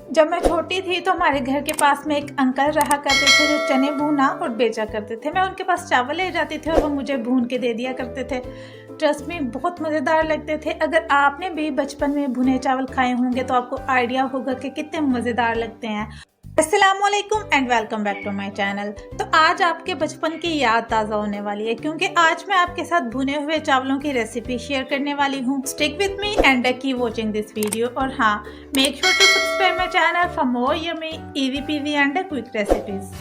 जब मैं छोटी थी तो हमारे घर के पास में एक अंकल रहा करते थे जो चने भूना और बेचा करते थे। मैं उनके पास चावल ले जाती थी और वो मुझे भून के दे दिया करते थे। ट्रस्ट में बहुत मज़ेदार लगते थे। अगर आपने भी बचपन में भुने चावल खाए होंगे तो आपको आइडिया होगा कि कितने मज़ेदार लगते हैं। अस्सलामुअलैकुम and welcome back to my channel. तो आज आपके बचपन की याद ताज़ा होने वाली है क्योंकि आज मैं आपके साथ भुने हुए चावलों की रेसिपी शेयर करने वाली हूँ। Stick with me and keep watching this video. और हाँ, make sure to subscribe my channel for more yummy easy peasy and quick recipes.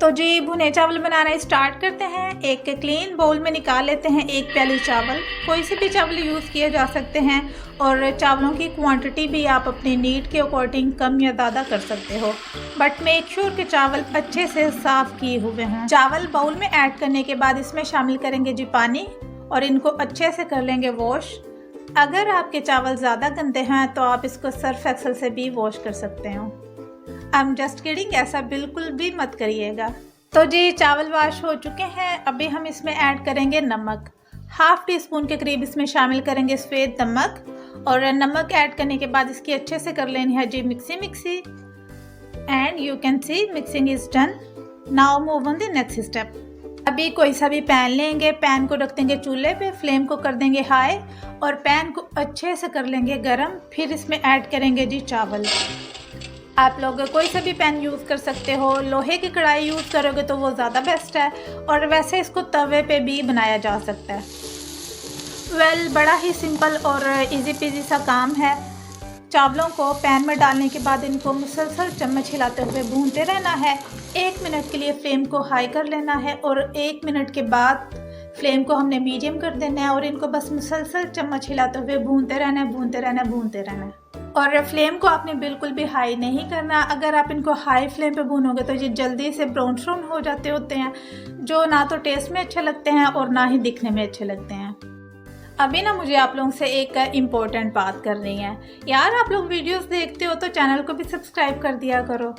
तो जी भुने चावल बनाना स्टार्ट करते हैं। एक क्लीन बाउल में निकाल लेते हैं 1 प्याली चावल। कोई से भी चावल यूज़ किए जा सकते हैं और चावलों की क्वांटिटी भी आप अपनी नीड के अकॉर्डिंग कम या ज़्यादा कर सकते हो, बट मेक श्योर कि चावल अच्छे से साफ़ किए हुए हों। चावल बाउल में ऐड करने के बाद इसमें शामिल करेंगे जी पानी और इनको अच्छे से कर लेंगे वॉश। अगर आपके चावल ज़्यादा गंदे हैं तो आप इसको सर्फ एक्सेल से भी वॉश कर सकते हो। आई एम जस्ट किडिंग, ऐसा बिल्कुल भी मत करिएगा। तो जी चावल वॉश हो चुके हैं। अभी हम इसमें ऐड करेंगे नमक। हाफ टी स्पून के करीब इसमें शामिल करेंगे सफ़ेद नमक। और नमक ऐड करने के बाद इसकी अच्छे से कर लेनी है जी mixie and you can see mixing is done. Now move on the next step. अभी कोई सा भी पैन लेंगे, पैन को रख देंगे चूल्हे पे, फ्लेम को कर देंगे हाई और पैन को अच्छे से कर लेंगे गरम। फिर इसमें ऐड करेंगे जी चावल। आप लोग कोई सा भी पैन यूज़ कर सकते हो। लोहे की कढ़ाई यूज़ करोगे तो वो ज़्यादा बेस्ट है, और वैसे इसको तवे पे भी बनाया जा सकता है। बड़ा ही सिंपल और इजी पीजी सा काम है। चावलों को पैन में डालने के बाद इनको मुसलसल चम्मच हिलाते हुए भूनते रहना है। 1 मिनट के लिए फ्लेम को हाई कर लेना है और 1 मिनट के बाद फ्लेम को हमने मीडियम कर देना है और इनको बस मुसलसल चम्मच हिलाते हुए भूनते रहना है। और फ्लेम को आपने बिल्कुल भी हाई नहीं करना। अगर आप इनको हाई फ्लेम पे भूनोगे तो ये जल्दी से ब्राउन हो जाते होते हैं, जो ना तो टेस्ट में अच्छे लगते हैं और ना ही दिखने में अच्छे लगते हैं। अभी ना मुझे आप लोगों से एक इम्पोर्टेंट बात करनी है। यार, आप लोग वीडियोस देखते हो तो चैनल को भी सब्सक्राइब कर दिया करो।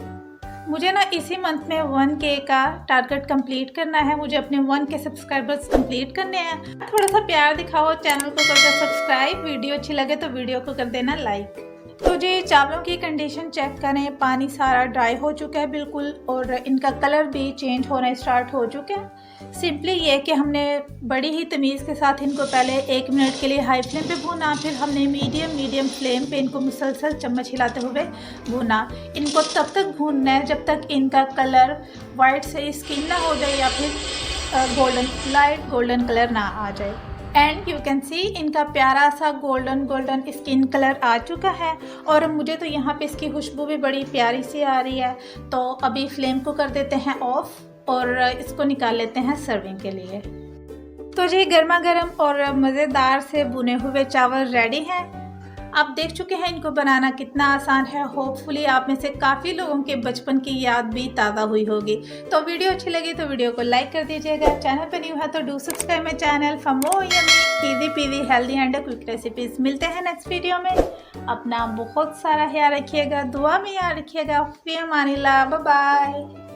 मुझे ना इसी मंथ में 1K का टारगेट कंप्लीट करना है। मुझे अपने 1K सब्सक्राइबर्स कंप्लीट करने हैं। थोड़ा सा प्यार दिखाओ, चैनल को कर दो सब्सक्राइब। वीडियो अच्छी लगे तो वीडियो को कर देना लाइक। तो जी चावलों की कंडीशन चेक करें। पानी सारा ड्राई हो चुका है बिल्कुल और इनका कलर भी चेंज होना स्टार्ट हो चुका है। सिंपली ये कि हमने बड़ी ही तमीज़ के साथ इनको पहले 1 मिनट के लिए हाई फ्लेम पे भूना, फिर हमने मीडियम फ्लेम पे इनको मुसलसल चम्मच हिलाते हुए भूना। इनको तब तक भूनना है जब तक इनका कलर वाइट से स्किन ना हो जाए या फिर लाइट गोल्डन कलर ना आ जाए। एंड यू कैन सी इनका प्यारा सा गोल्डन स्किन कलर आ चुका है और मुझे तो यहाँ पे इसकी खुशबू भी बड़ी प्यारी सी आ रही है। तो अभी फ्लेम को कर देते हैं ऑफ और इसको निकाल लेते हैं सर्विंग के लिए। तो जी गर्मा गर्म और मज़ेदार से भुने हुए चावल रेडी हैं। आप देख चुके हैं इनको बनाना कितना आसान है। होपफुली आप में से काफ़ी लोगों के बचपन की याद भी ताज़ा हुई होगी। तो वीडियो अच्छी लगी तो वीडियो को लाइक कर दीजिएगा। चैनल पर न्यू है तो do subscribe my channel for more yummy easy PG healthy and quick recipes. मिलते हैं नेक्स्ट वीडियो में। अपना बहुत सारा ख्याल रखिएगा, दुआ में याद रखिएगा। फिर अमानिल्लाह, बाय बाय।